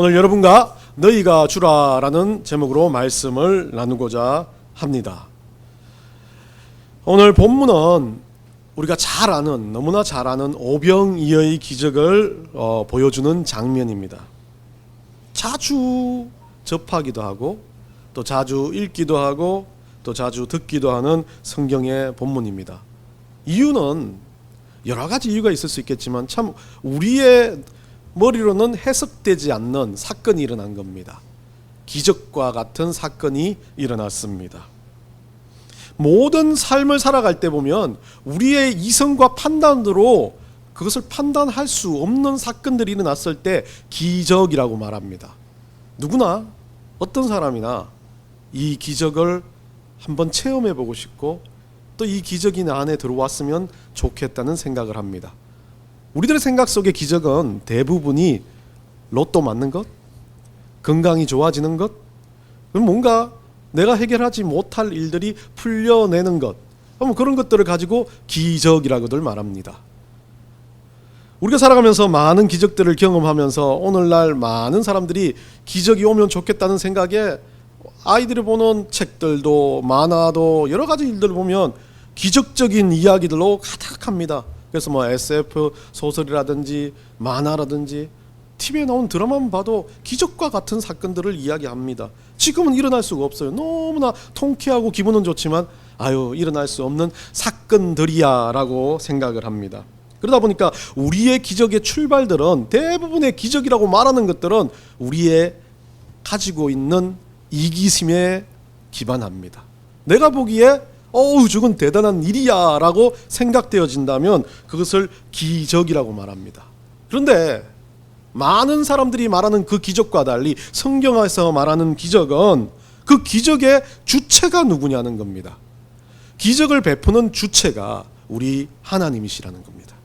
오늘 여러분과 너희가 주라라는 제목으로 말씀을 나누고자 합니다. 오늘 본문은 우리가 잘 아는, 너무나 잘 아는 오병이어의 기적을 보여주는 장면입니다. 자주 접하기도 하고 또 자주 읽기도 하고 또 자주 듣기도 하는 성경의 본문입니다. 이유는 여러 가지 이유가 있을 수 있겠지만 참 우리의 머리로는 해석되지 않는 사건이 일어난 겁니다. 기적과 같은 사건이 일어났습니다. 모든 삶을 살아갈 때 보면 우리의 이성과 판단으로 그것을 판단할 수 없는 사건들이 일어났을 때 기적이라고 말합니다. 누구나 어떤 사람이나 이 기적을 한번 체험해 보고 싶고 또 이 기적이 내 안에 들어왔으면 좋겠다는 생각을 합니다. 우리들의 생각 속의 기적은 대부분이 로또 맞는 것, 건강이 좋아지는 것, 뭔가 내가 해결하지 못할 일들이 풀려내는 것, 그런 것들을 가지고 기적이라고들 말합니다. 우리가 살아가면서 많은 기적들을 경험하면서 오늘날 많은 사람들이 기적이 오면 좋겠다는 생각에 아이들이 보는 책들도 만화도 여러 가지 일들을 보면 기적적인 이야기들로 가득합니다. 그래서 SF 소설이라든지 만화라든지 TV에 나온 드라마만 봐도 기적과 같은 사건들을 이야기합니다. 지금은 일어날 수가 없어요. 너무나 통쾌하고 기분은 좋지만 일어날 수 없는 사건들이야 라고 생각을 합니다. 그러다 보니까 우리의 기적의 출발들은 대부분의 기적이라고 말하는 것들은 우리의 가지고 있는 이기심에 기반합니다. 내가 보기에 저건 대단한 일이야 라고 생각되어진다면 그것을 기적이라고 말합니다. 그런데 많은 사람들이 말하는 그 기적과 달리 성경에서 말하는 기적은 그 기적의 주체가 누구냐는 겁니다. 기적을 베푸는 주체가 우리 하나님이시라는 겁니다.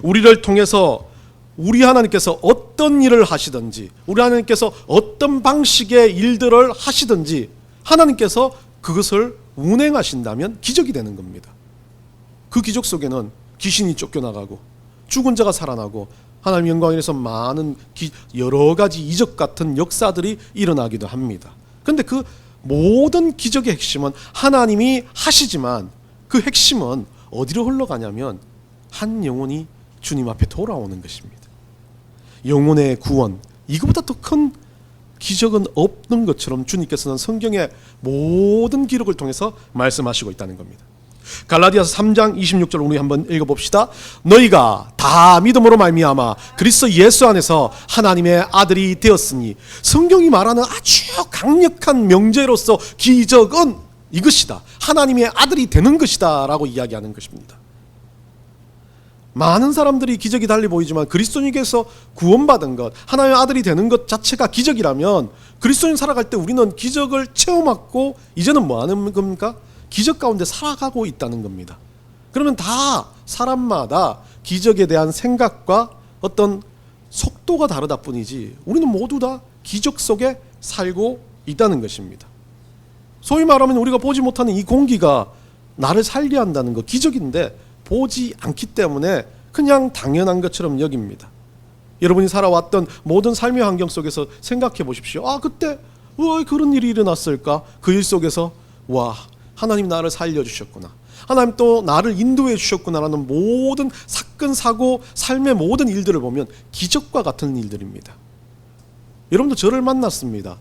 우리를 통해서 우리 하나님께서 어떤 일을 하시든지 우리 하나님께서 어떤 방식의 일들을 하시든지 하나님께서 그것을 운행하신다면 기적이 되는 겁니다. 그 기적 속에는 귀신이 쫓겨나가고 죽은 자가 살아나고 하나님 영광에 대해서 많은 여러 가지 이적 같은 역사들이 일어나기도 합니다. 그런데 그 모든 기적의 핵심은 하나님이 하시지만 그 핵심은 어디로 흘러가냐면 한 영혼이 주님 앞에 돌아오는 것입니다. 영혼의 구원, 이것보다 더 큰 기적은 없는 것처럼 주님께서는 성경의 모든 기록을 통해서 말씀하시고 있다는 겁니다. 갈라디아서 3장 26절 우리 한번 읽어봅시다. 너희가 다 믿음으로 말미암아 그리스도 예수 안에서 하나님의 아들이 되었으니, 성경이 말하는 아주 강력한 명제로서 기적은 이것이다, 하나님의 아들이 되는 것이다 라고 이야기하는 것입니다. 많은 사람들이 기적이 달리 보이지만 그리스도인에게서 구원받은 것, 하나님의 아들이 되는 것 자체가 기적이라면 그리스도인 살아갈 때 우리는 기적을 체험하고 이제는 뭐 하는 겁니까? 기적 가운데 살아가고 있다는 겁니다. 그러면 다 사람마다 기적에 대한 생각과 어떤 속도가 다르다 뿐이지 우리는 모두 다 기적 속에 살고 있다는 것입니다. 소위 말하면 우리가 보지 못하는 이 공기가 나를 살게 한다는 거 기적인데 보지 않기 때문에 그냥 당연한 것처럼 여깁니다. 여러분이 살아왔던 모든 삶의 환경 속에서 생각해 보십시오. 그때 왜 그런 일이 일어났을까? 그 일 속에서 하나님 나를 살려주셨구나, 하나님 또 나를 인도해 주셨구나라는 모든 사건, 사고, 삶의 모든 일들을 보면 기적과 같은 일들입니다. 여러분도 저를 만났습니다.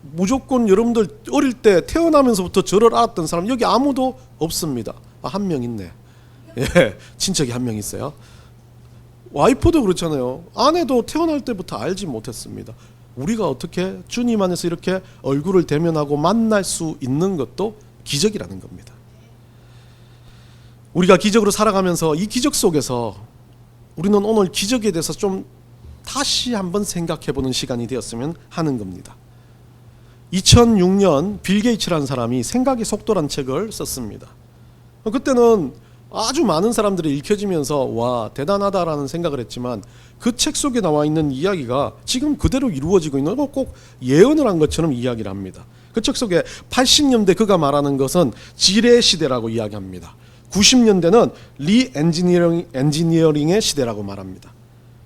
무조건 여러분들 어릴 때 태어나면서부터 저를 알았던 사람 여기 아무도 없습니다. 한 명 있네. 친척이 한 명 있어요. 와이프도 그렇잖아요. 아내도 태어날 때부터 알지 못했습니다. 우리가 어떻게 주님 안에서 이렇게 얼굴을 대면하고 만날 수 있는 것도 기적이라는 겁니다. 우리가 기적으로 살아가면서 이 기적 속에서 우리는 오늘 기적에 대해서 좀 다시 한번 생각해보는 시간이 되었으면 하는 겁니다. 2006년 빌 게이츠라는 사람이 생각의 속도라는 책을 썼습니다. 그때는 아주 많은 사람들이 읽혀지면서 대단하다라는 생각을 했지만 그 책 속에 나와 있는 이야기가 지금 그대로 이루어지고 있는 거 꼭 예언을 한 것처럼 이야기를 합니다. 그 책 속에 80년대 그가 말하는 것은 지뢰 시대라고 이야기합니다. 90년대는 리 엔지니어링의 시대라고 말합니다.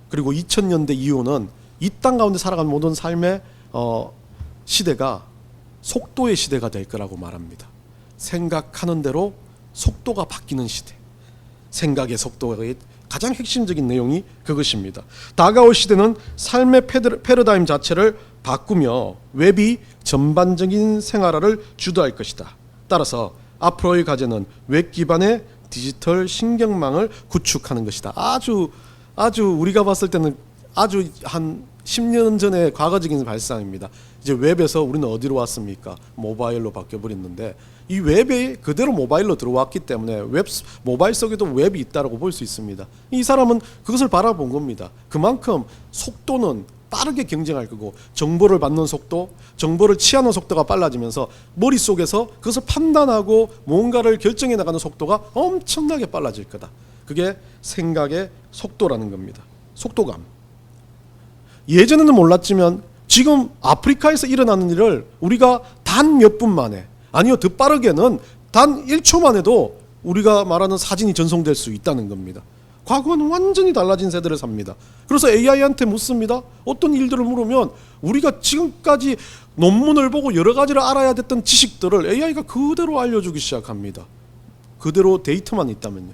그리고 2000년대 이후는 이 땅 가운데 살아가는 모든 삶의 시대가 속도의 시대가 될 거라고 말합니다. 생각하는 대로 속도가 바뀌는 시대. 생각의 속도의 가장 핵심적인 내용이 그것입니다. 다가올 시대는 삶의 패러다임 자체를 바꾸며 웹이 전반적인 생활화를 주도할 것이다. 따라서 앞으로의 과제는 웹 기반의 디지털 신경망을 구축하는 것이다. 아주 우리가 봤을 때는 아주 한 10년 전의 과거적인 발상입니다. 이제 웹에서 우리는 어디로 왔습니까? 모바일로 바뀌어버렸는데 이 웹이 그대로 모바일로 들어왔기 때문에 모바일 속에도 웹이 있다고 볼 수 있습니다. 이 사람은 그것을 바라본 겁니다. 그만큼 속도는 빠르게 경쟁할 거고 정보를 받는 속도, 정보를 취하는 속도가 빨라지면서 머릿속에서 그것을 판단하고 뭔가를 결정해 나가는 속도가 엄청나게 빨라질 거다. 그게 생각의 속도라는 겁니다. 속도감. 예전에는 몰랐지만 지금 아프리카에서 일어나는 일을 우리가 단 몇 분 만에, 아니요 더 빠르게는 단 1초 만에도 우리가 말하는 사진이 전송될 수 있다는 겁니다. 과거는 완전히 달라진 세대를 삽니다. 그래서 AI한테 묻습니다. 어떤 일들을 물으면 우리가 지금까지 논문을 보고 여러 가지를 알아야 됐던 지식들을 AI가 그대로 알려주기 시작합니다. 그대로 데이터만 있다면요.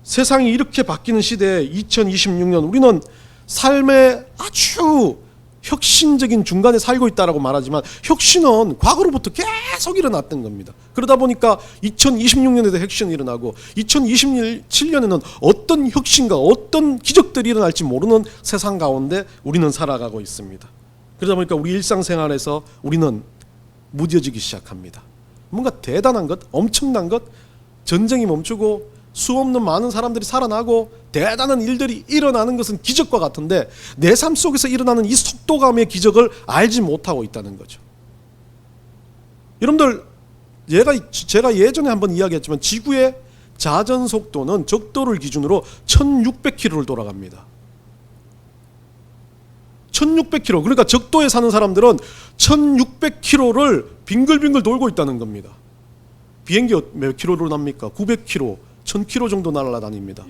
세상이 이렇게 바뀌는 시대에 2026년 우리는 삶의 아주 혁신적인 중간에 살고 있다라고 말하지만 혁신은 과거로부터 계속 일어났던 겁니다. 그러다 보니까 2026년에도 혁신이 일어나고 2027년에는 어떤 혁신과 어떤 기적들이 일어날지 모르는 세상 가운데 우리는 살아가고 있습니다. 그러다 보니까 우리 일상생활에서 우리는 무뎌지기 시작합니다. 뭔가 대단한 것, 엄청난 것, 전쟁이 멈추고 수없는 많은 사람들이 살아나고 대단한 일들이 일어나는 것은 기적과 같은데 내 삶 속에서 일어나는 이 속도감의 기적을 알지 못하고 있다는 거죠. 여러분들 제가 예전에 한번 이야기했지만 지구의 자전 속도는 적도를 기준으로 1600km를 돌아갑니다. 1600km. 그러니까 적도에 사는 사람들은 1600km를 빙글빙글 돌고 있다는 겁니다. 비행기 몇 킬로로 납니까? 900km, 1000km 정도 날아다닙니다.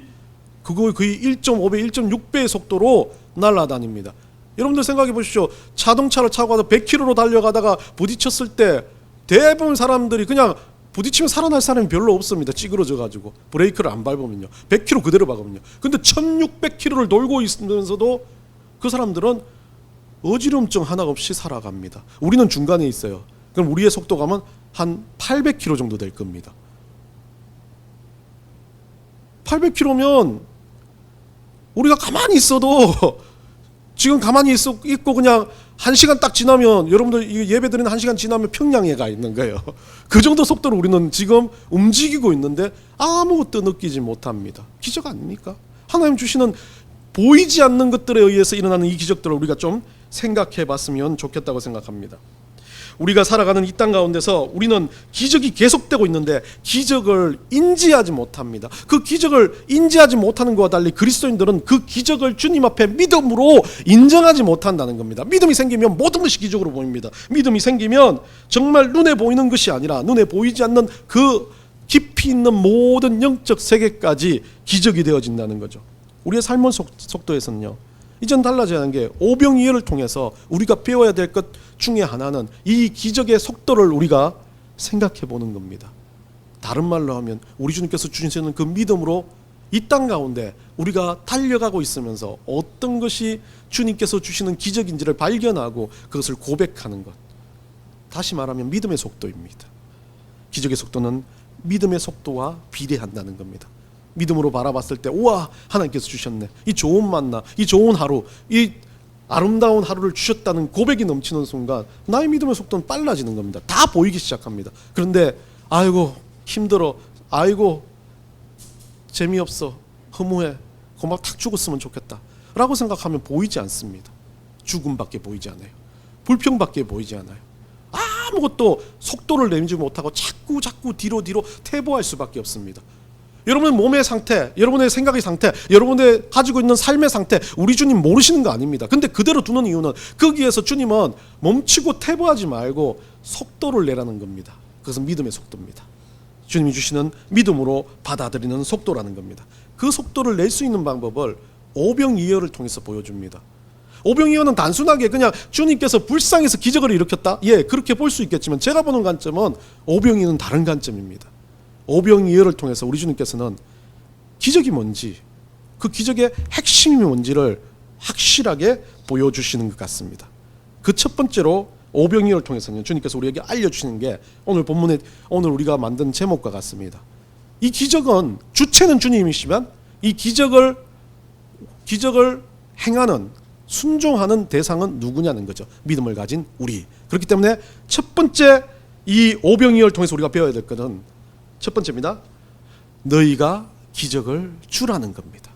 그거 거의 1.5배, 1.6배의 속도로 날아다닙니다. 여러분들 생각해 보십시오. 자동차를 타고 가서 100km로 달려가다가 부딪혔을 때 대부분 사람들이 그냥 부딪히면 살아날 사람이 별로 없습니다. 찌그러져 가지고 브레이크를 안 밟으면요. 100km 그대로 박으면요. 근데 1600km를 돌고 있으면서도 그 사람들은 어지럼증 하나 없이 살아갑니다. 우리는 중간에 있어요. 그럼 우리의 속도감은 한 800km 정도 될 겁니다. 800km면 우리가 가만히 있어도 지금 가만히 있고 그냥 1시간 딱 지나면 여러분들 예배 드리는 1시간 지나면 평양에 가 있는 거예요. 그 정도 속도로 우리는 지금 움직이고 있는데 아무것도 느끼지 못합니다. 기적 아닙니까? 하나님 주시는 보이지 않는 것들에 의해서 일어나는 이 기적들을 우리가 좀 생각해 봤으면 좋겠다고 생각합니다. 우리가 살아가는 이 땅 가운데서 우리는 기적이 계속되고 있는데 기적을 인지하지 못합니다. 그 기적을 인지하지 못하는 것과 달리 그리스도인들은 그 기적을 주님 앞에 믿음으로 인정하지 못한다는 겁니다. 믿음이 생기면 모든 것이 기적으로 보입니다. 믿음이 생기면 정말 눈에 보이는 것이 아니라 눈에 보이지 않는 그 깊이 있는 모든 영적 세계까지 기적이 되어진다는 거죠. 우리의 삶의 속도에서는요. 이젠 달라져야 하는 게 오병이어를 통해서 우리가 배워야 될 것 중에 하나는 이 기적의 속도를 우리가 생각해 보는 겁니다. 다른 말로 하면 우리 주님께서 주시는 그 믿음으로 이 땅 가운데 우리가 달려가고 있으면서 어떤 것이 주님께서 주시는 기적인지를 발견하고 그것을 고백하는 것. 다시 말하면 믿음의 속도입니다. 기적의 속도는 믿음의 속도와 비례한다는 겁니다. 믿음으로 바라봤을 때 우와 하나님께서 주셨네. 이 좋은 만나, 이 좋은 하루, 이 아름다운 하루를 주셨다는 고백이 넘치는 순간 나의 믿음의 속도는 빨라지는 겁니다. 다 보이기 시작합니다. 그런데 아이고 힘들어, 아이고 재미없어, 허무해, 고막 탁 죽었으면 좋겠다 라고 생각하면 보이지 않습니다. 죽음밖에 보이지 않아요. 불평밖에 보이지 않아요. 아무것도 속도를 내지 못하고 자꾸 뒤로 퇴보할 수밖에 없습니다. 여러분의 몸의 상태, 여러분의 생각의 상태, 여러분의 가지고 있는 삶의 상태 우리 주님 모르시는 거 아닙니다. 근데 그대로 두는 이유는 거기에서 주님은 멈추고 퇴보하지 말고 속도를 내라는 겁니다. 그것은 믿음의 속도입니다. 주님이 주시는 믿음으로 받아들이는 속도라는 겁니다. 그 속도를 낼 수 있는 방법을 오병이어를 통해서 보여줍니다. 오병이어는 단순하게 그냥 주님께서 불쌍해서 기적을 일으켰다? 예, 그렇게 볼 수 있겠지만 제가 보는 관점은 오병이어는 다른 관점입니다. 오병이어를 통해서 우리 주님께서는 기적이 뭔지, 그 기적의 핵심이 뭔지를 확실하게 보여주시는 것 같습니다. 그 첫 번째로 오병이어를 통해서는 주님께서 우리에게 알려주시는 게 오늘 본문에 오늘 우리가 만든 제목과 같습니다. 이 기적은 주체는 주님이시지만 이 기적을 행하는 순종하는 대상은 누구냐는 거죠. 믿음을 가진 우리. 그렇기 때문에 첫 번째 이 오병이어를 통해서 우리가 배워야 될 것은 첫 번째입니다. 너희가 기적을 주라는 겁니다.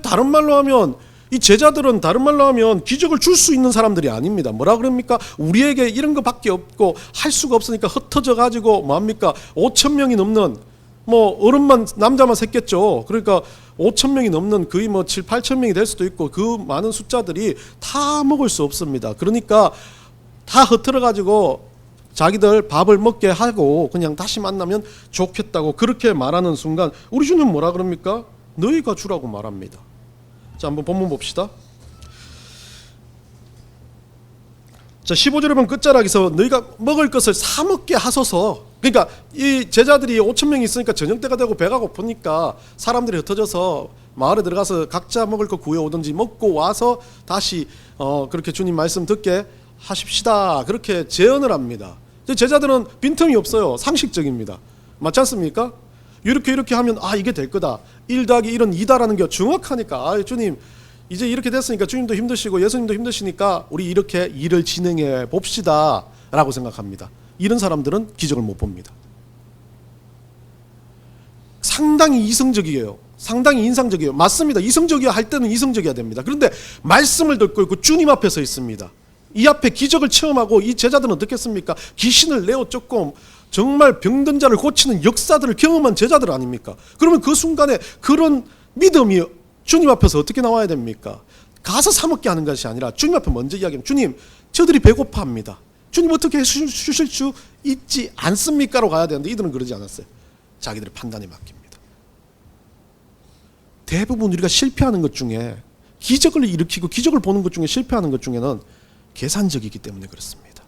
다른 말로 하면 이 제자들은 다른 말로 하면 기적을 줄 수 있는 사람들이 아닙니다. 뭐라 그럽니까? 우리에게 이런 것밖에 없고 할 수가 없으니까 흩어져 가지고 뭐합니까? 5천 명이 넘는 어른만 남자만 샜겠죠. 그러니까 5천 명이 넘는 거의 7, 8천 명이 될 수도 있고 그 많은 숫자들이 다 먹을 수 없습니다. 그러니까 다 흩어져 가지고 자기들 밥을 먹게 하고 그냥 다시 만나면 좋겠다고 그렇게 말하는 순간 우리 주님 뭐라 그럽니까? 너희가 주라고 말합니다. 자, 한번 본문 봅시다. 자, 15절에 보면 끝자락에서 너희가 먹을 것을 사 먹게 하소서. 그러니까 이 제자들이 5천 명이 있으니까 저녁 때가 되고 배가 고프니까 사람들이 흩어져서 마을에 들어가서 각자 먹을 거 구해오든지 먹고 와서 다시 그렇게 주님 말씀 듣게 하십시다. 그렇게 제언을 합니다. 제자들은 빈틈이 없어요. 상식적입니다. 맞지 않습니까? 이렇게 하면 이게 될 거다. 1 더하기 1은 2다라는 게 정확하니까 주님 이제 이렇게 됐으니까 주님도 힘드시고 예수님도 힘드시니까 우리 이렇게 일을 진행해 봅시다 라고 생각합니다. 이런 사람들은 기적을 못 봅니다. 상당히 이성적이에요. 상당히 인상적이에요. 맞습니다. 이성적이어야 할 때는 이성적이어야 됩니다. 그런데 말씀을 듣고 있고 주님 앞에 서 있습니다. 이 앞에 기적을 체험하고 이 제자들은 어떻겠습니까? 귀신을 내어 쫓고 정말 병든 자를 고치는 역사들을 경험한 제자들 아닙니까? 그러면 그 순간에 그런 믿음이 주님 앞에서 어떻게 나와야 됩니까? 가서 사 먹게 하는 것이 아니라 주님 앞에 먼저 이야기하면 주님, 저들이 배고파합니다. 주님 어떻게 주실 수 있지 않습니까? 로 가야 되는데 이들은 그러지 않았어요. 자기들의 판단에 맡깁니다. 대부분 우리가 실패하는 것 중에 기적을 일으키고 기적을 보는 것 중에 실패하는 것 중에는 계산적이기 때문에 그렇습니다.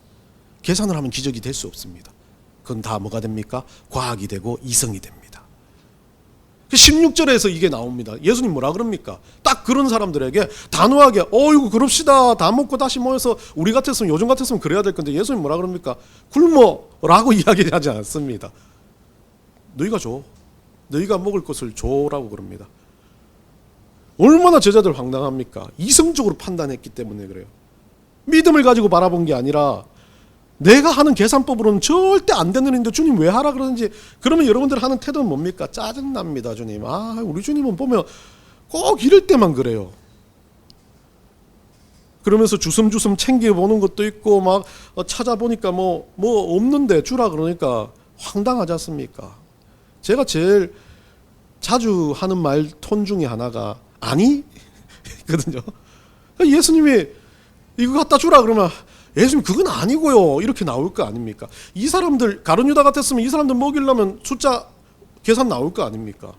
계산을 하면 기적이 될 수 없습니다. 그건 다 뭐가 됩니까? 과학이 되고 이성이 됩니다. 16절에서 이게 나옵니다. 예수님 뭐라 그럽니까? 딱 그런 사람들에게 단호하게 어이구 그럽시다. 다 먹고 다시 모여서 우리 같았으면 요즘 같았으면 그래야 될 건데 예수님 뭐라 그럽니까? 굶어라고 이야기하지 않습니다. 너희가 줘. 너희가 먹을 것을 줘라고 그럽니다. 얼마나 제자들 황당합니까? 이성적으로 판단했기 때문에 그래요. 믿음을 가지고 바라본 게 아니라 내가 하는 계산법으로는 절대 안 되는 일인데 주님 왜 하라 그러는지. 그러면 여러분들 하는 태도는 뭡니까? 짜증납니다. 주님. 우리 주님은 보면 꼭 이럴 때만 그래요. 그러면서 주섬주섬 챙겨보는 것도 있고 막 찾아보니까 뭐 없는데 주라 그러니까 황당하지 않습니까? 제가 제일 자주 하는 말 톤 중에 하나가 아니? 거든요. 예수님이 이거 갖다 주라 그러면 예수님 그건 아니고요 이렇게 나올 거 아닙니까? 이 사람들 가룟 유다 같았으면 이 사람들 먹이려면 숫자 계산 나올 거 아닙니까?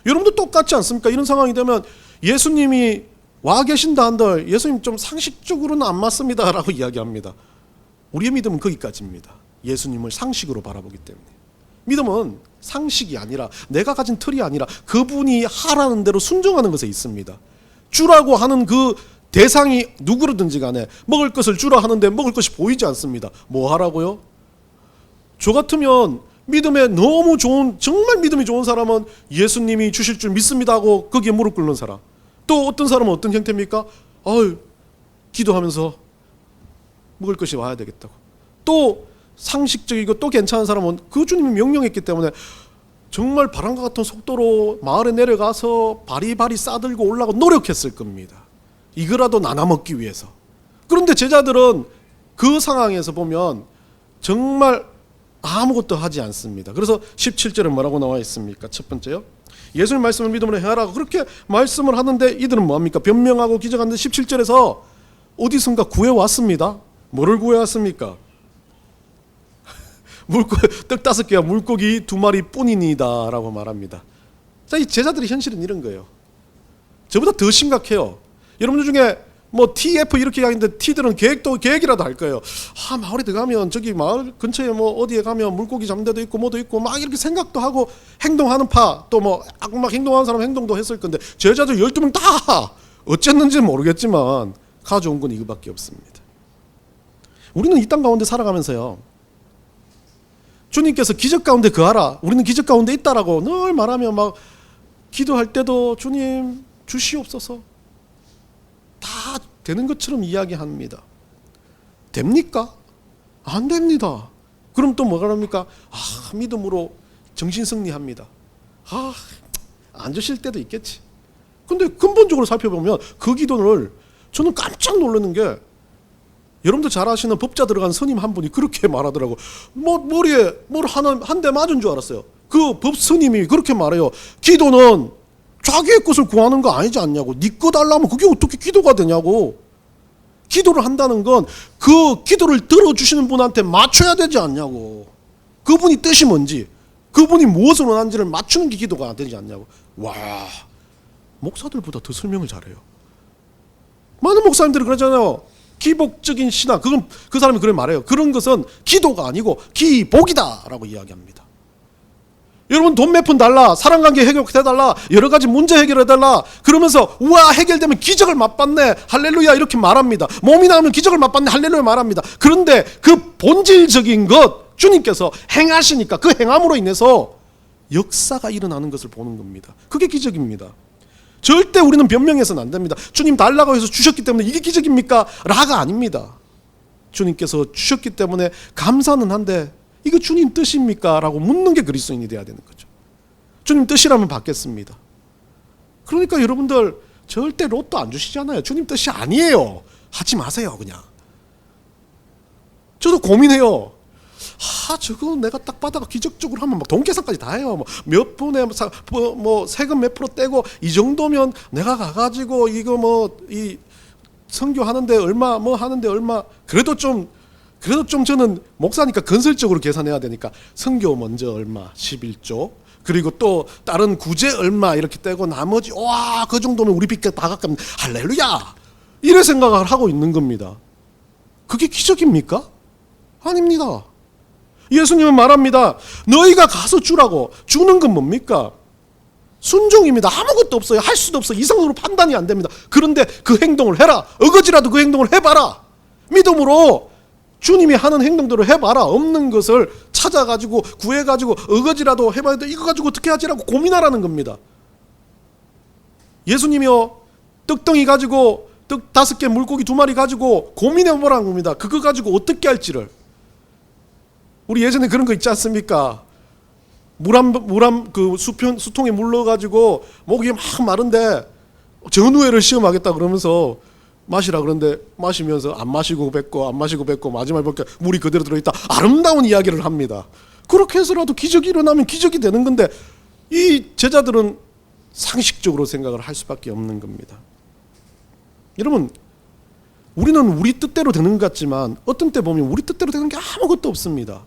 여러분도 똑같지 않습니까? 이런 상황이 되면 예수님이 와 계신다 한들 예수님 좀 상식적으로는 안 맞습니다 라고 이야기합니다. 우리의 믿음은 거기까지입니다. 예수님을 상식으로 바라보기 때문에. 믿음은 상식이 아니라 내가 가진 틀이 아니라 그분이 하라는 대로 순종하는 것에 있습니다. 주라고 하는 그 대상이 누구든지 간에 먹을 것을 주라 하는데 먹을 것이 보이지 않습니다. 뭐 하라고요? 저 같으면 믿음에 너무 좋은 정말 믿음이 좋은 사람은 예수님이 주실 줄 믿습니다 하고 거기에 무릎 꿇는 사람. 또 어떤 사람은 어떤 형태입니까? 기도하면서 먹을 것이 와야 되겠다고. 또 상식적이고 또 괜찮은 사람은 그 주님이 명령했기 때문에 정말 바람과 같은 속도로 마을에 내려가서 바리바리 싸들고 올라가고 노력했을 겁니다. 이거라도 나눠 먹기 위해서. 그런데 제자들은 그 상황에서 보면 정말 아무것도 하지 않습니다. 그래서 17절에 뭐라고 나와 있습니까? 첫 번째요. 예수님 말씀을 믿음으로 행하라고 그렇게 말씀을 하는데 이들은 뭐합니까? 변명하고 기적하는데 17절에서 어디선가 구해왔습니다. 뭐를 구해왔습니까? 떡 5개와 물고기 2마리 뿐이니다 라고 말합니다. 자, 이 제자들의 현실은 이런 거예요. 저보다 더 심각해요. 여러분들 중에 뭐 TF 이렇게 하는데 T들은 계획이라도 할 거예요. 마을에 들어가면 저기 마을 근처에 뭐 어디에 가면 물고기 잠대도 있고 뭐도 있고 막 이렇게 생각도 하고 행동하는 파 또 뭐 막 행동하는 사람 행동도 했을 건데 제자들 12명 다 어쨌는지는 모르겠지만 가져온 건 이거밖에 없습니다. 우리는 이 땅 가운데 살아가면서요. 주님께서 기적 가운데 거하라. 우리는 기적 가운데 있다라고 늘 말하며 막 기도할 때도 주님 주시옵소서. 다 되는 것처럼 이야기합니다. 됩니까? 안 됩니다. 그럼 또 뭐가 합니까? 믿음으로 정신승리합니다. 안 주실 때도 있겠지. 근데 근본적으로 살펴보면 그 기도를 저는 깜짝 놀라는 게 여러분들 잘 아시는 법자 들어간 스님 한 분이 그렇게 말하더라고. 머리에 뭘 한 대 맞은 줄 알았어요. 그 법 스님이 그렇게 말해요. 기도는 자기의 것을 구하는 거 아니지 않냐고. 네 거 달라면 그게 어떻게 기도가 되냐고. 기도를 한다는 건 그 기도를 들어주시는 분한테 맞춰야 되지 않냐고. 그분이 뜻이 뭔지, 그분이 무엇을 원하는지를 맞추는 게 기도가 되지 않냐고. 와, 목사들보다 더 설명을 잘해요. 많은 목사님들이 그러잖아요. 기복적인 신앙, 그건 그 사람이 그래 말해요. 그런 것은 기도가 아니고 기복이다라고 이야기합니다. 여러분 돈 몇 푼 달라, 사랑관계 해결해달라, 여러 가지 문제 해결해달라 그러면서 우와 해결되면 기적을 맛봤네 할렐루야 이렇게 말합니다. 몸이 나오면 기적을 맛봤네 할렐루야 말합니다. 그런데 그 본질적인 것 주님께서 행하시니까 그 행함으로 인해서 역사가 일어나는 것을 보는 겁니다. 그게 기적입니다. 절대 우리는 변명해서는 안 됩니다. 주님 달라고 해서 주셨기 때문에 이게 기적입니까? 라가 아닙니다. 주님께서 주셨기 때문에 감사는 한데 이거 주님 뜻입니까? 라고 묻는 게 그리스도인이 돼야 되는 거죠. 주님 뜻이라면 받겠습니다. 그러니까 여러분들 절대 로또 안 주시잖아요. 주님 뜻이 아니에요. 하지 마세요 그냥. 저도 고민해요. 저거 내가 딱 받아가 기적적으로 하면 막 돈 계산까지 다 해요. 몇 분에 뭐 세금 몇 프로 떼고 이 정도면 내가 가가지고 이거 뭐 이 선교 하는데 얼마 뭐 하는데 얼마 그래도 좀 저는 목사니까 건설적으로 계산해야 되니까 선교 먼저 얼마 11조 그리고 또 다른 구제 얼마 이렇게 떼고 나머지 와 그 정도면 우리 빚 다 갚으면 할렐루야 이래 생각을 하고 있는 겁니다. 그게 기적입니까? 아닙니다. 예수님은 말합니다. 너희가 가서 주라고. 주는 건 뭡니까? 순종입니다. 아무것도 없어요. 할 수도 없어요. 이성으로 판단이 안 됩니다. 그런데 그 행동을 해라. 어거지라도 그 행동을 해봐라. 믿음으로 주님이 하는 행동들을 해봐라. 없는 것을 찾아가지고 구해가지고 어거지라도 해봐야 돼. 이거 가지고 어떻게 하지라고 고민하라는 겁니다. 예수님이요 떡덩이 가지고 떡 5개 물고기 2마리 가지고 고민해보라는 겁니다. 그거 가지고 어떻게 할지를. 우리 예전에 그런 거 있지 않습니까? 그 수통에 물 넣어가지고 목이 막 마른데 전우회를 시험하겠다 그러면서 마시라 그런데 마시면서 안 마시고 뱉고 마지막에 보니까 물이 그대로 들어있다. 아름다운 이야기를 합니다. 그렇게 해서라도 기적이 일어나면 기적이 되는 건데 이 제자들은 상식적으로 생각을 할 수밖에 없는 겁니다. 여러분 우리는 우리 뜻대로 되는 것 같지만 어떤 때 보면 우리 뜻대로 되는 게 아무것도 없습니다.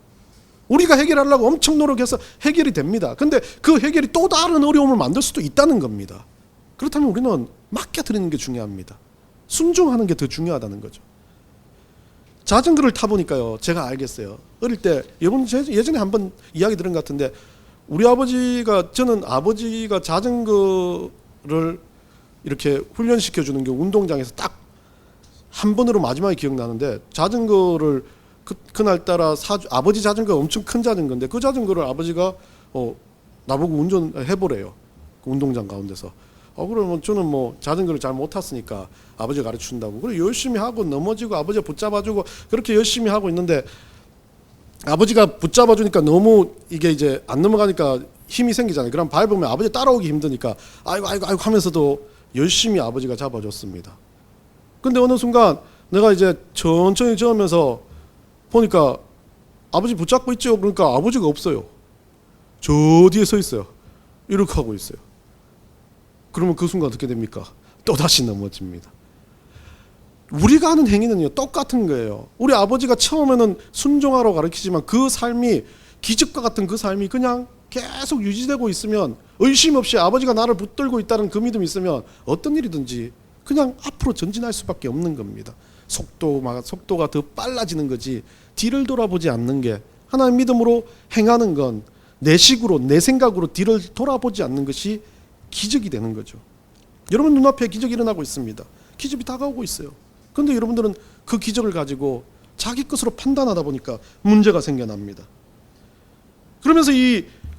우리가 해결하려고 엄청 노력해서 해결이 됩니다. 근데 그 해결이 또 다른 어려움을 만들 수도 있다는 겁니다. 그렇다면 우리는 맡겨드리는 게 중요합니다. 순종하는 게 더 중요하다는 거죠. 자전거를 타보니까요 제가 알겠어요. 어릴 때 여러분 예전에 한번 이야기 들은 것 같은데 우리 저는 아버지가 자전거를 이렇게 훈련시켜주는 게 운동장에서 딱 한 번으로 마지막에 기억나는데 자전거를 그날따라 아버지 자전거가 엄청 큰 자전거인데 그 자전거를 아버지가 나보고 운전해보래요. 그 운동장 가운데서. 그러면 저는 뭐 자전거를 잘 못 탔으니까 아버지가 가르쳐준다고. 그래 열심히 하고 넘어지고 아버지가 붙잡아주고 그렇게 열심히 하고 있는데 아버지가 붙잡아주니까 너무 이게 이제 안 넘어가니까 힘이 생기잖아요. 그럼 밟으면 아버지 따라오기 힘드니까 아이고 하면서도 열심히 아버지가 잡아줬습니다. 근데 어느 순간 내가 이제 천천히 저으면서 보니까 아버지 붙잡고 있죠. 그러니까 아버지가 없어요. 저 뒤에 서 있어요. 이렇게 하고 있어요. 그러면 그 순간 어떻게 됩니까? 또다시 넘어집니다. 우리가 하는 행위는요 똑같은 거예요. 우리 아버지가 처음에는 순종하러 가르치지만 그 삶이 기적과 같은 그 삶이 그냥 계속 유지되고 있으면, 의심 없이 아버지가 나를 붙들고 있다는 그 믿음이 있으면 어떤 일이든지 그냥 앞으로 전진할 수밖에 없는 겁니다. 속도가 더 빨라지는 거지, 뒤를 돌아보지 않는 게, 하나님 믿음으로 행하는 건 내 식으로 내 생각으로 뒤를 돌아보지 않는 것이 기적이 되는 거죠. 여러분 눈앞에 기적이 일어나고 있습니다. 기적이 다가오고 있어요. 그런데 여러분들은 그 기적을 가지고 자기 것으로 판단하다 보니까 문제가 생겨납니다. 그러면서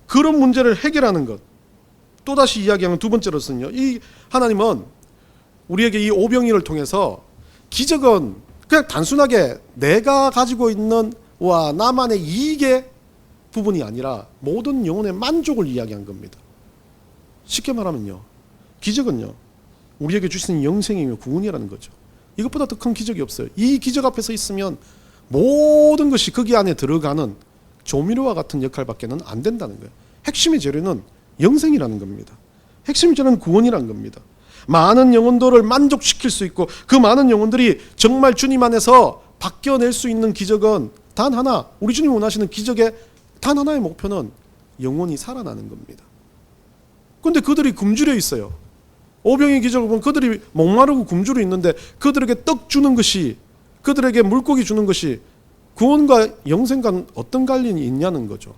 그런 문제를 해결하는 것, 또다시 이야기하는 두 번째로서는요, 이 하나님은 우리에게 이 오병이어를 통해서 기적은 그냥 단순하게 내가 가지고 있는 나만의 이익의 부분이 아니라 모든 영혼의 만족을 이야기한 겁니다. 쉽게 말하면요, 기적은요 우리에게 주시는 영생이며 구원이라는 거죠. 이것보다 더 큰 기적이 없어요. 이 기적 앞에 서 있으면 모든 것이 거기 안에 들어가는 조미료와 같은 역할밖에는 안 된다는 거예요. 핵심의 재료는 영생이라는 겁니다. 핵심의 재료는 구원이라는 겁니다. 많은 영혼들을 만족시킬 수 있고 그 많은 영혼들이 정말 주님 안에서 바뀌어낼 수 있는 기적은 단 하나, 우리 주님이 원하시는 기적의 단 하나의 목표는 영혼이 살아나는 겁니다. 그런데 그들이 굶주려 있어요. 오병이어 기적을 보면 그들이 목마르고 굶주려 있는데 그들에게 떡 주는 것이, 그들에게 물고기 주는 것이 구원과 영생과 어떤 관련이 있냐는 거죠.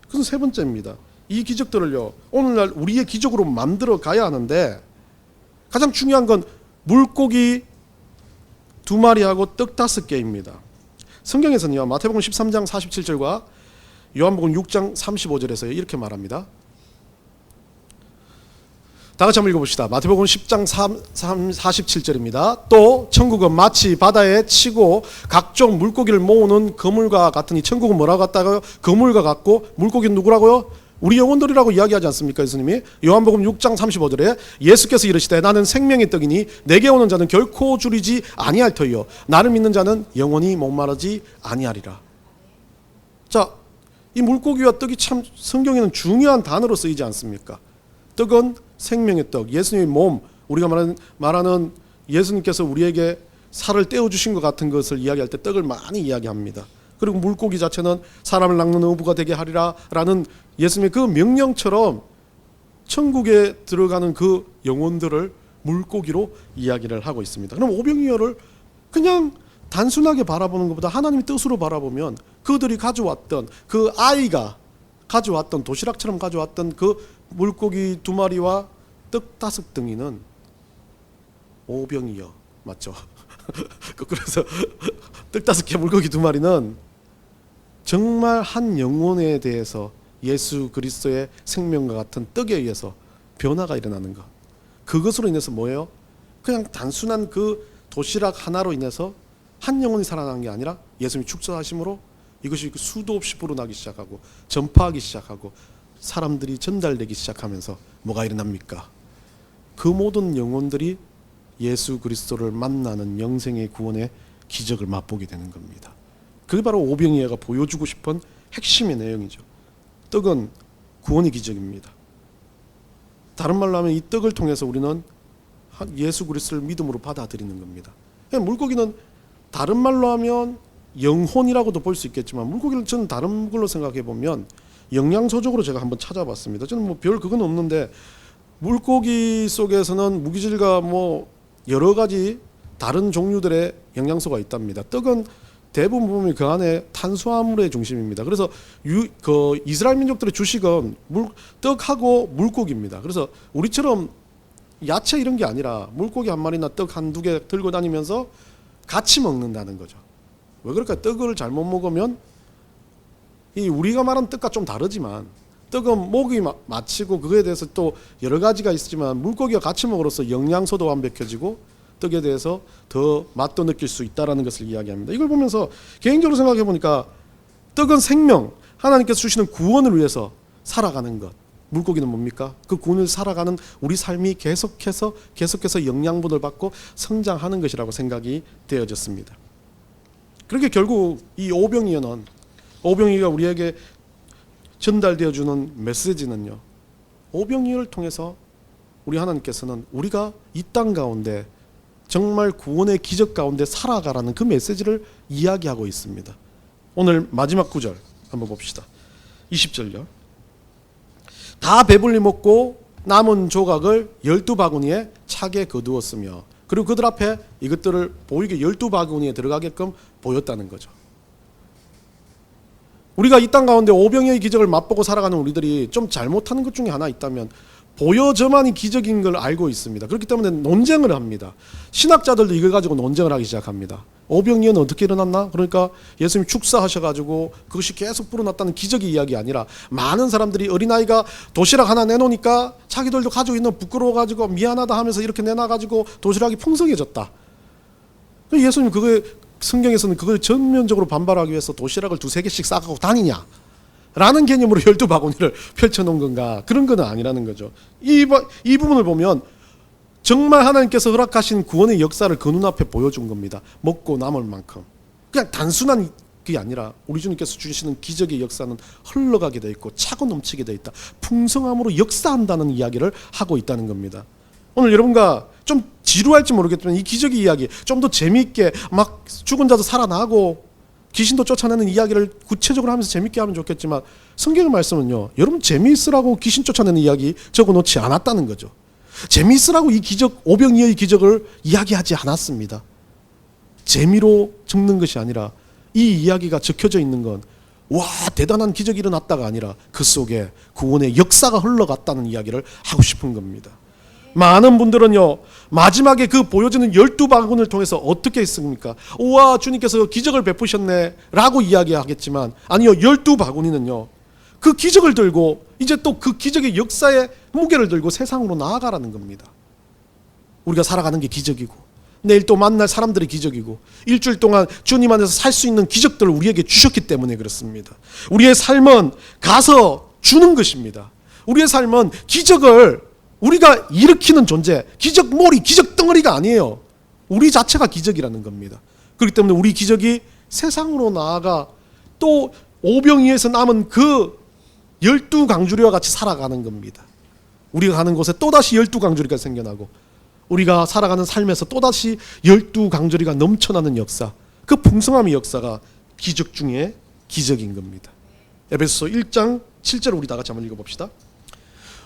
그래서 세 번째입니다. 이 기적들을요 오늘날 우리의 기적으로 만들어 가야 하는데, 가장 중요한 건 물고기 2마리하고 떡 5개입니다. 성경에서는요 마태복음 13장 47절과 요한복음 6장 35절에서 이렇게 말합니다. 다 같이 한번 읽어봅시다. 마태복음 10장 47절입니다. 또 천국은 마치 바다에 치고 각종 물고기를 모으는 그물과 같으니, 천국은 뭐라고 같다고요? 그물과 같고 물고기는 누구라고요? 우리 영혼들이라고 이야기하지 않습니까? 예수님이 요한복음 6장 35절에 예수께서 이르시되 나는 생명의 떡이니 내게 오는 자는 결코 줄이지 아니할 터이요 나를 믿는 자는 영원히 목마르지 아니하리라. 자, 이 물고기와 떡이 참 성경에는 중요한 단어로 쓰이지 않습니까? 떡은 생명의 떡, 예수님의 몸, 우리가 말하는 예수님께서 우리에게 살을 떼어주신 것 같은 것을 이야기할 때 떡을 많이 이야기합니다. 그리고 물고기 자체는 사람을 낚는 어부가 되게 하리라 라는 예수님의 그 명령처럼 천국에 들어가는 그 영혼들을 물고기로 이야기를 하고 있습니다. 그럼 오병이어를 그냥 단순하게 바라보는 것보다 하나님의 뜻으로 바라보면 그들이 가져왔던, 그 아이가 가져왔던, 도시락처럼 가져왔던 그 물고기 2마리와 떡 5덩이는 오병이어 맞죠? 그래서 떡 5개 물고기 2마리는 정말 한 영혼에 대해서 예수 그리스도의 생명과 같은 떡에 의해서 변화가 일어나는 것, 그것으로 인해서 뭐예요? 그냥 단순한 그 도시락 하나로 인해서 한 영혼이 살아나는 게 아니라 예수님이 축사하심으로 이것이 수도 없이 불어나기 시작하고 전파하기 시작하고 사람들이 전달되기 시작하면서 뭐가 일어납니까? 그 모든 영혼들이 예수 그리스도를 만나는 영생의 구원의 기적을 맛보게 되는 겁니다. 그게 바로 오병이어가 보여주고 싶은 핵심의 내용이죠. 떡은 구원의 기적입니다. 다른 말로 하면 이 떡을 통해서 우리는 예수 그리스도를 믿음으로 받아들이는 겁니다. 물고기는 다른 말로 하면 영혼이라고도 볼 수 있겠지만, 물고기를 저는 다른 걸로 생각해 보면 영양소적으로 제가 한번 찾아봤습니다. 저는 뭐 별 그건 없는데 물고기 속에서는 무기질과 뭐 여러 가지 다른 종류들의 영양소가 있답니다. 떡은 대부분 보면 그 안에 탄수화물의 중심입니다. 그래서 그 이스라엘 민족들의 주식은 떡하고 물고기입니다. 그래서 우리처럼 야채 이런 게 아니라 물고기 한 마리나 떡 한두 개 들고 다니면서 같이 먹는다는 거죠. 왜 그럴까요? 떡을 잘못 먹으면 우리가 말하는 떡과 좀 다르지만, 떡은 목이 마치고 그거에 대해서 또 여러 가지가 있지만 물고기와 같이 먹으로써 영양소도 완벽해지고 떡에 대해서 더 맛도 느낄 수 있다는 것을 이야기합니다. 이걸 보면서 개인적으로 생각해 보니까 떡은 생명, 하나님께서 주시는 구원을 위해서 살아가는 것, 물고기는 뭡니까? 그 구원을 살아가는 우리 삶이 계속해서 영양분을 받고 성장하는 것이라고 생각이 되어졌습니다. 그렇게 결국 이 오병이어가 우리에게 전달되어주는 메시지는요, 오병이어를 통해서 우리 하나님께서는 우리가 이 땅 가운데 정말 구원의 기적 가운데 살아가라는 그 메시지를 이야기하고 있습니다. 오늘 마지막 구절 한번 봅시다. 20절요. 다 배불리 먹고 남은 조각을 12바구니에 차게 거두었으며 그리고 그들 앞에 이것들을 보이게 12바구니에 들어가게끔 보였다는 거죠. 우리가 이 땅 가운데 오병이어의 기적을 맛보고 살아가는 우리들이 좀 잘못하는 것 중에 하나 있다면 보여져만이 기적인 걸 알고 있습니다. 그렇기 때문에 논쟁을 합니다. 신학자들도 이걸 가지고 논쟁을 하기 시작합니다. 오병이어는 어떻게 일어났나? 그러니까 예수님이 축사하셔가지고 그것이 계속 불어났다는 기적의 이야기 아니라 많은 사람들이 어린아이가 도시락 하나 내놓으니까 자기들도 가지고 있는 부끄러워가지고 미안하다 하면서 이렇게 내놔가지고 도시락이 풍성해졌다. 예수님 그거에 성경에서는 그걸 전면적으로 반발하기 위해서 도시락을 2-3개씩 싸가고 다니냐 라는 개념으로 12바구니를 펼쳐놓은 건가? 그런 건 아니라는 거죠. 이 부분을 보면 정말 하나님께서 허락하신 구원의 역사를 그 눈앞에 보여준 겁니다. 먹고 남을 만큼. 그냥 단순한 그게 아니라 우리 주님께서 주시는 기적의 역사는 흘러가게 돼 있고 차고 넘치게 돼 있다. 풍성함으로 역사한다는 이야기를 하고 있다는 겁니다. 오늘 여러분과 좀 지루할지 모르겠지만 이 기적의 이야기 좀 더 재미있게 막 죽은 자도 살아나고 귀신도 쫓아내는 이야기를 구체적으로 하면서 재밌게 하면 좋겠지만 성경의 말씀은요, 여러분 재미있으라고 귀신 쫓아내는 이야기 적어놓지 않았다는 거죠. 재미있으라고 이 기적, 오병이어의 기적을 이야기하지 않았습니다. 재미로 적는 것이 아니라 이 이야기가 적혀져 있는 건 와 대단한 기적이 일어났다가 아니라 그 속에 구원의 역사가 흘러갔다는 이야기를 하고 싶은 겁니다. 많은 분들은요 마지막에 그 보여지는 12바구니를 통해서 어떻게 했습니까? 우와 주님께서 기적을 베푸셨네 라고 이야기하겠지만 아니요, 12바구니는요 그 기적을 들고 이제 또 그 기적의 역사의 무게를 들고 세상으로 나아가라는 겁니다. 우리가 살아가는 게 기적이고 내일 또 만날 사람들이 기적이고 일주일 동안 주님 안에서 살 수 있는 기적들을 우리에게 주셨기 때문에 그렇습니다. 우리의 삶은 가서 주는 것입니다. 우리의 삶은 기적을 우리가 일으키는 존재, 기적몰이, 기적덩어리가 아니에요. 우리 자체가 기적이라는 겁니다. 그렇기 때문에 우리 기적이 세상으로 나아가 또 오병이어에서 남은 그 12강주리와 같이 살아가는 겁니다. 우리가 가는 곳에 또다시 12강주리가 생겨나고 우리가 살아가는 삶에서 또다시 12강주리가 넘쳐나는 역사, 그 풍성함의 역사가 기적 중에 기적인 겁니다. 에베소서 1장 7절 우리 다 같이 한번 읽어봅시다.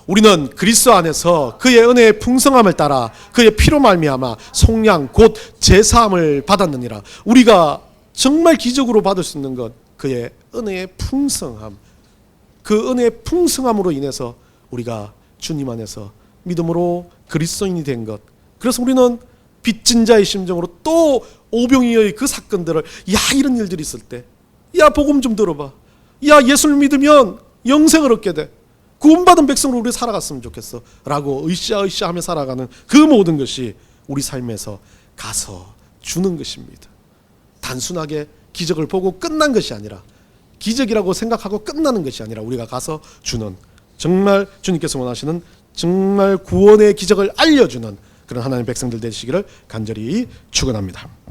우리는 그리스도 안에서 그의 은혜의 풍성함을 따라 그의 피로 말미암아 속량 곧 제사함을 받았느니라. 우리가 정말 기적으로 받을 수 있는 것 그의 은혜의 풍성함, 그 은혜의 풍성함으로 인해서 우리가 주님 안에서 믿음으로 그리스도인이 된 것. 그래서 우리는 빚진 자의 심정으로 또 오병이어의 그 사건들을 이런 일들이 있을 때 복음 좀 들어봐, 예수를 믿으면 영생을 얻게 돼, 구원받은 백성으로 우리 살아갔으면 좋겠어 라고 으쌰으쌰 하며 살아가는 그 모든 것이 우리 삶에서 가서 주는 것입니다. 단순하게 기적을 보고 끝난 것이 아니라 기적이라고 생각하고 끝나는 것이 아니라 우리가 가서 주는, 정말 주님께서 원하시는 정말 구원의 기적을 알려주는 그런 하나님의 백성들 되시기를 간절히 축원합니다.